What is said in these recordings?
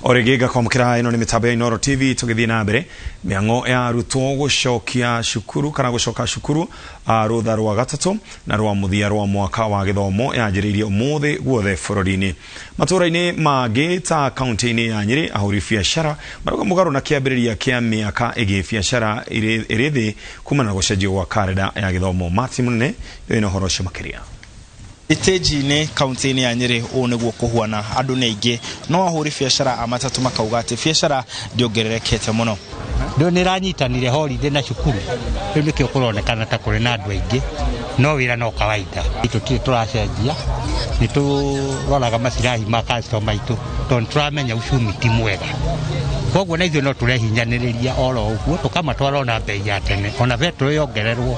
Oregega komkira ino ni mitabe Inooro TV tugithii na mbere miango ya arutwo gucokia shukuru kana gucoka shukuru rutha rwa gatatu na rwa muthia rwa mwaka wa githomo yanjiriirie umuthi guothe bururi-ini matura-ini mangi ta kaunti-ini ya Nyeri ahuri biacara maruga mugaru na kiambiriria kia miaka igi biacara irithi kumana na gucenjio gwa karenda ya githomo Mati Munene ino horo cio makiria Iteji-ini kaunti-ini ya Nyeri niguo kuhuana andu ni aingi no ahuri biacara amatatu makauga ati biacara ndiongererekete muno ndo niranyitanire holiday na cukuru riu nikio kuronekana ta kuri na andu aingi no wira no kawaida tutire turacenjia ni turoraga macirahi ma customer itu tondu turamenya ucumi ti mwega koguo na ithuĩ no turehinyanĩrĩria oro ũguo tukamatwara ona bei ya tene ona betro yongererwo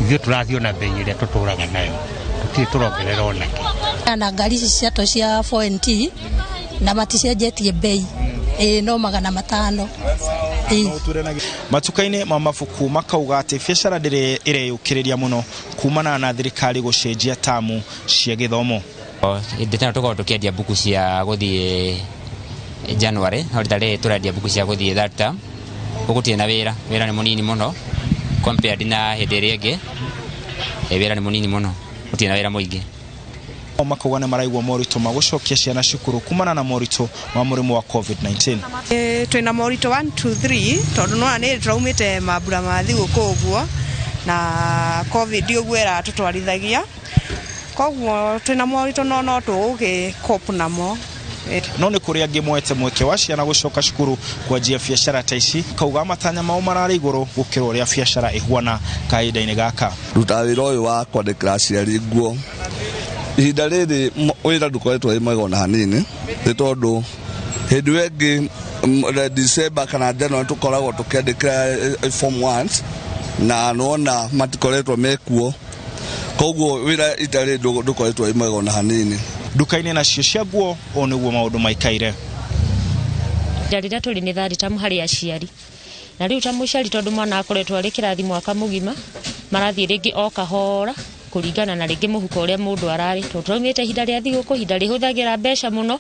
ithuĩ tũrathiĩ na bei ĩrĩa tũtũraga nayo turongerera onake na ngari ciato cia 4NT na maticenjetie bei no 500 matuka-ini ma mafuku makauga ati biacara ndiri ireyukiriria muno kumana na thirikari gucenjia tamu cia githomo ndetana tuko tukiendia buku cia guthie January no ritare turendia buku cia guthie that term gugutie na wira ni munini muno compared na hindi iri ingi wira ni munini muno gutie na wira muingi makauga ni maraigwa morito magucokia ciana cukuru kumana na morito wa murimu wa COVID-19 twina morito 1 2 3 tondu no ani traumite mabura ma thiguku uguo na COVID uguo era tutwarithagia koguo twina morito no tuge cope namo no ni kuri angi mwete mweke wa ciana gucoka cukuru kwanjia biacara ta ici kauga matanya mao marari iguru gukira uria biacara ihuana kaida-ini gaka ruta wira uyu wa kwandikira aciari nguo ihinda riri wira ndukoretwo wi mwega ona hanini ni tondu hindi wengi December kana January tukoragwo tukiandikira form 1 na nona matikoretwo mekuo koguo wira itari ndukoretwo wi mwega ona hanini duka-ini nacio cia nguo niguo maundu maikaire rĩrĩa tũrĩ nĩ thari tamu harĩ aciari na rĩu ta mũciari tondu mwana akoretwo arĩ kĩrathi mwaka mũgima marathiĩ rĩngĩ o kahora kũringana na rĩngĩ mũhuko ũrĩa mũndũ ararĩ tũraumĩte ihinda rĩa thigũkũ ihinda rĩhũthagĩra mbeca mũno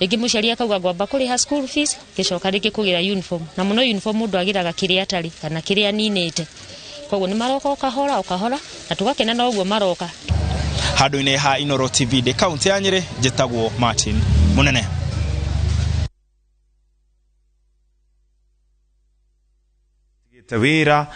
rĩngĩ mũciari akauga ngwamba kũrĩha school fees gĩcoka rĩngĩ kũgĩra uniform na mũno uniform mũndũ agĩraga kĩrĩa atarĩ kana kĩrĩa ninĩte koguo nĩ maroka o kahora na tũgakena na ũguo maroka handu-ini ha Inooro TV de kaunti ya Nyeri njĩtagwo Martin Munene wira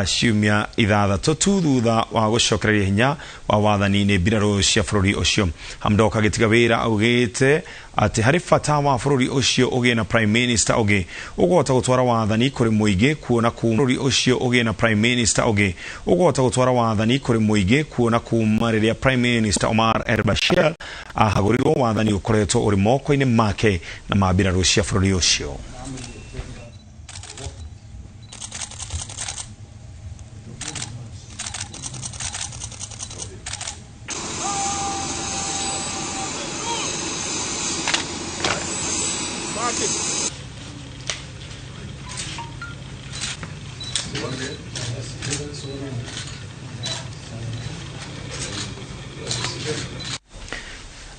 ciumia ithathatu tu thutha wa gucokereria hinya wa wathani-ini mbirarũ cia bũrũri ũcio Hamdok agĩtiga wira augĩte ati hari bata wa bũrũri ũcio ũgĩe na prime minister ũngĩ ũgũhota gũtwara wathani kũrĩ mũingĩ kuona kuma bũrũri ũcio ũgĩe na prime minister ũngĩ ũgũhota gũtwara wathani kũrĩ mũingĩ kuona kuma rĩrĩa prime minister Omar el-Bashir ahagũrirwo wathani ũkoretwo ũrĩ moko-inĩ make na mambirarũ cia bũrũri ũcio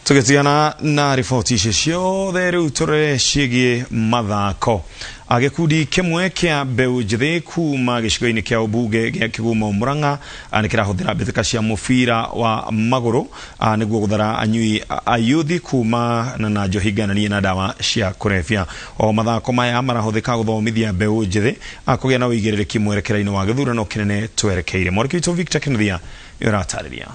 tugĩtigana na riboti icio ciothe rĩu tũrecigie mathako gĩkundi kĩmwe kĩa mbeũ njĩthĩ kuma gĩcigo-inĩ kĩa ũmbunge gĩa Kĩgumo Mũrang'a nĩ kĩrahũthĩra mbĩtĩka cia mũbira wa magũrũ nĩguo gũthara anyui ayuthi kuma na njohi ngananie na ndawa cia kũrebia o mathako maya marahũthĩka gũthomithia mbeũ njĩthĩ kũgĩa na ũigĩrĩrĩki mwerekera-inĩ wa gĩthurano kĩnene twerekeire mwandĩki witũ Victor Kĩnuthia nĩaratarĩria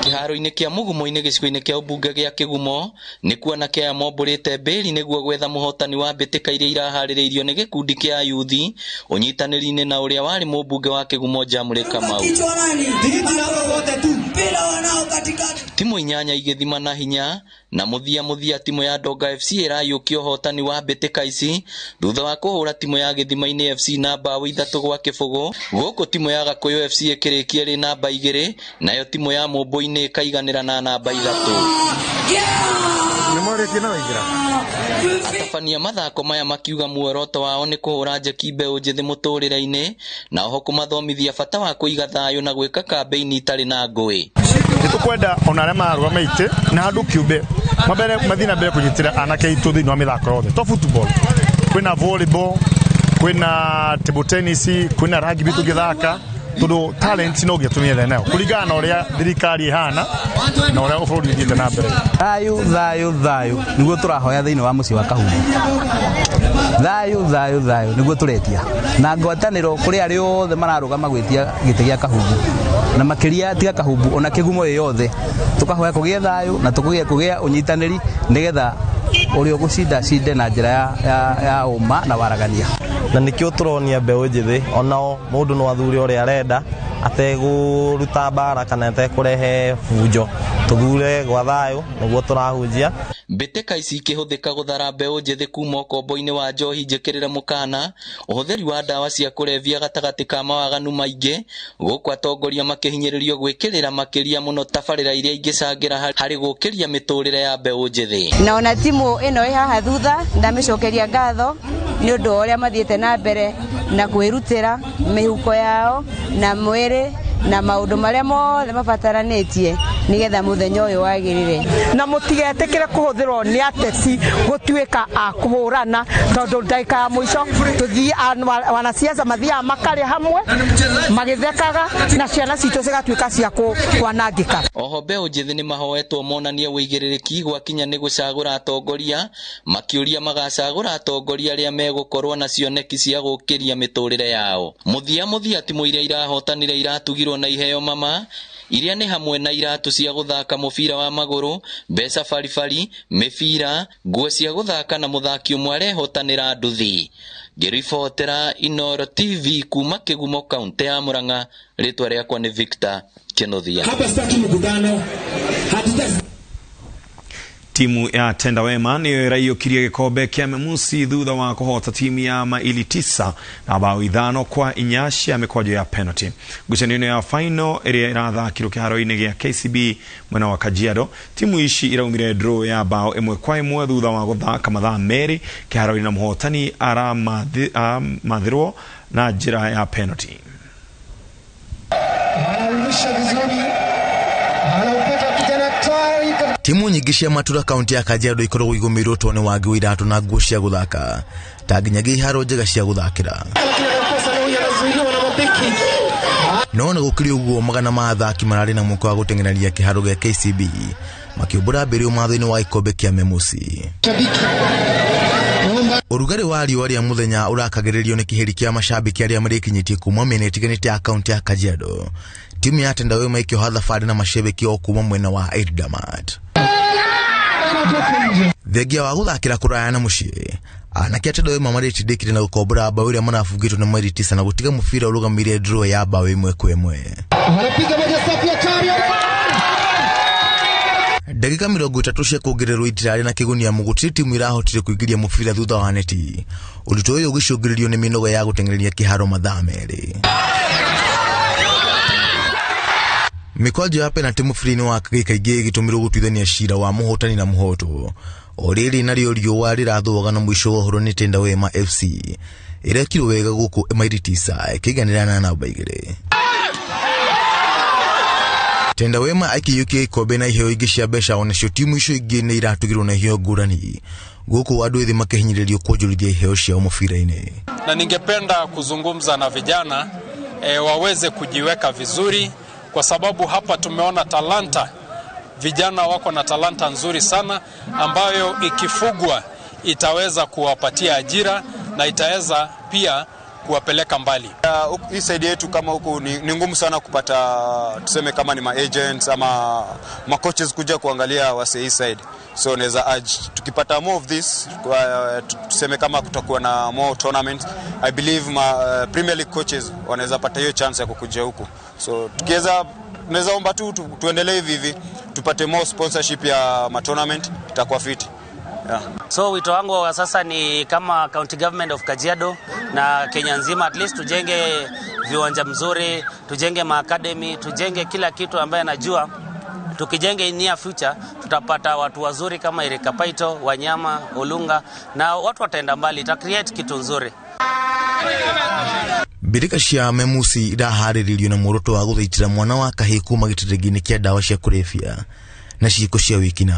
kiharo-ini kia mugumo-ini gicigo-ini kia ũmbunge gĩa Kĩgumo nĩ kuona kia mombũrĩte mbĩri nĩguo gwetha mũhotani wa mbĩtĩka iria iraharĩrĩirio nĩ gĩkundi kia ayuthi ũnyitanĩri-inĩ na ũrĩa warĩ mũmbunge wa Kĩgumo Jamũrĩ Kamau timu inyanya igĩthima na hinya na muthia timu ya Donga FC ĩrayũkia ũhotani wa mbĩtĩka ici thutha wa kũhũra timu ya Gĩthima-inĩ FC na mbaũ 3-0 gũkũ timu ya Gakũyũ FC ĩkĩrĩkia ĩrĩ namba 2 nayo timu ya Mũmbũ-inĩ ĩkaiganĩra na namba 3 atabania mathako maya makiuga muoroto wao nĩ kũhũra njeki mbeũ njĩthĩ mũtũrĩre-inĩ na oho kũmathomithia bata wa kũiga thayũ na gwĩka kambeini itarĩ na ngũĩ nitukwenda onarema rwamaite na handu kiube mabere mathina mbere kunyitira anake itu thini wa mithako yothe to football kwina volleyball kwina table tennis kwina rugby tugithaka todo talent no gitumie thena kuligana na uria thirikari ihana na uria bũrũri ũthiĩte na mbere thayu niguo turahoya thiini wa muci wa Kahumbu thayu niguo turetia na ngwatanĩro kuri ari othe mararugama gwitia gĩtĩ gĩa Kahumbu na makiria tiga Kahumbu ona kigumo yothe tukahoya kugia thayu na kugia unyitanĩri nigetha uri ugucinda cinde na njira ya uma na waragania na nikio turonia mbeũ njithi onao mundu no athure uria arenda ateguruta bara kana atekurehe fujo tugure gwa thayu niguo turahunjia mbĩtĩka ici ikĩhũthĩka gũthara mbeũ njĩthĩ kuma ũkombo-inĩ wa njohi njĩkĩrĩre mũkana ũhũthĩri wa ndawa cia kũrebia gatagatĩ ka mawaganu maingĩ gũkũ atongoria makĩhinyĩrĩrio gwĩkĩrĩra makĩria mũno tabarĩra iria ingĩcangĩra harĩ gũkĩria mĩtũrĩre ya mbeũ njĩthĩ. Na ona timu ĩno ĩ haha thutha ndamĩcokeria ngatho nĩ ũndũ ũrĩa mathiĩte na mbere na kwĩrutĩra mĩhuko yao na mwĩrĩ na maundu maria mothe mabataranĩtie nigetha muthenya uyu wagirire na mutigetekere kuhuthirwo ni ateti gutuika a kuhurana tondu ndaika ya mwico tuthii wanasiasa mathia makari hamwe magithekaga na ciana citu cigatuika cia kwanangika. Oho mbeũ njĩthĩ nĩ mahoetwo monanie wĩigĩrĩrĩki gwakinya nĩ gũcagũra atongoria makĩũria magacagũra atongoria arĩa megũkorwo na cioneki cia gũkĩria mĩtũrĩre yao. Muthia timu iria irahotanire iratugirwo na iheo mama iria ni hamwe na iratu cia guthaka mubira wa maguru, mbeca baribari, mibira, nguo cia guthaka na muthaki umwe arehotanira nduthi. Ngiribotera Inooro TV kuma Kĩgumo kaunti ya Murang'a, ritwa riakwa ni Victor Kenothia. Timu ya Tenda Wema niyo iraiyũkirie gikombe kia Memusi thutha wa kuhota timu ya maili 9 na bao 5-4 cia mikojo ya penalty. Ngucanio ya final ĩrĩa irathakirwo kĩharo-inĩ gĩa KCB mwena wa Kajiado, timu ici iraumire draw ya bao 1-1 thutha wa guthaka mathaa merĩ kĩharo-inĩ na muhotani aramathirwo na njĩra ya penalty. Timu nyingi cia matura kaunti ya Kajiado ikoragwo igũmĩirwo tone wagi wa iratu na nguo cia guthaka ta nginyagia iharo njega cia guthakĩra. No na gũkĩrĩ ũguo magana ma athaki mararĩ na mweke wa gũteng'ereria kĩharo gĩa KCB makĩũmbũra mbĩrĩo matho-inĩ wa ikombe kĩa Memusi. Ũrugarĩ wa riũa rĩa mũthenya ũrakagĩrĩrio nĩ kĩheri kĩa macambĩki arĩa marĩkinyĩtie kuma mĩena ĩtiganĩte ya kaunti ya Kajiado. Timu ya Tenda Wema ikĩoha thabarĩ na macambĩki o kuma mwena wa Eldoret. Thengia wa guthakĩra kũraya na mũciĩ, anake a Tenda Wema marĩtindĩkire na gũkombora bao iria marabungĩtwo nĩ maili 9 na gũtiga mũbira ũrũgamĩrĩire draw ya bao 1-1. Ndagĩka 30 cia kuongererwo itirarĩ na kĩgunia mũgũtiri timu irahotire kũingĩria mũbira thutha wa neti. Ũritũ ũyũ ũgĩcũngĩrĩrio nĩ mĩnoga ya gũteng'ereria kĩharo mathaa merĩ. Mikwajo ya penalty mũbira-inĩ wa kaingĩ gĩtũmirwo gũtuithania cira wa mũhotani na mũhoto. O rĩrĩ narĩo riũa rĩrathũaga na mũico ũhoro nĩ Tenda Wema FC ĩrekirwo wega gũkũ maili 9 ĩkĩiganĩra na namba 2. Tenda Wema akĩiyũkia ikombe na iheo ingĩ cia mbeca, onacio timu icio ingĩ nĩ iratugirwo na iheo ngũrani gũkũ andũ ethĩ makĩhinyĩrĩrio kuonjorithia iheo ciao mũbira-inĩ. Na ningependa kuzungumza na vijana waweze kujiweka vizuri, kwa sababu hapa tumeona talanta. Vijana wako na talanta nzuri sana ambayo ikifugwa itaweza kuwapatia ajira na itaweza pia kuwapeleka mbali. Hii side yetu kama huku ni ngumu sana kupata, tuseme kama ni ma-agents ama ma-coaches kuja kuangalia wase hii side. So naweza urge tukipata more of this, tuseme kama kutakuwa na more tournaments, I believe Premier League coaches wanaweza pata hiyo chance ya kukuja huku. So tukiweza, naweza omba tu tuendelee hivi tupate more sponsorship ya ma-tournament, itakuwa fiti. Yeah. So wito wangu wa sasa ni kama County Government of Kajiado na Kenya nzima, at least tujenge viwanja mzuri, tujenge ma-academy, tujenge kila kitu ambaye najua tukijenge in near future tutapata watu wazuri kama Erika Paito, Wanyama, Olunga, na watu wataenda mbali, ita create kitu nzuri. Birika cia memusi iraharĩrĩrio na muoroto wa gũthaitĩra mwana wa kahĩĩ kuma gĩtĩrĩngĩ-inĩ kĩa ndawa cia kũrebia na ciĩko cia wĩkinaĩ.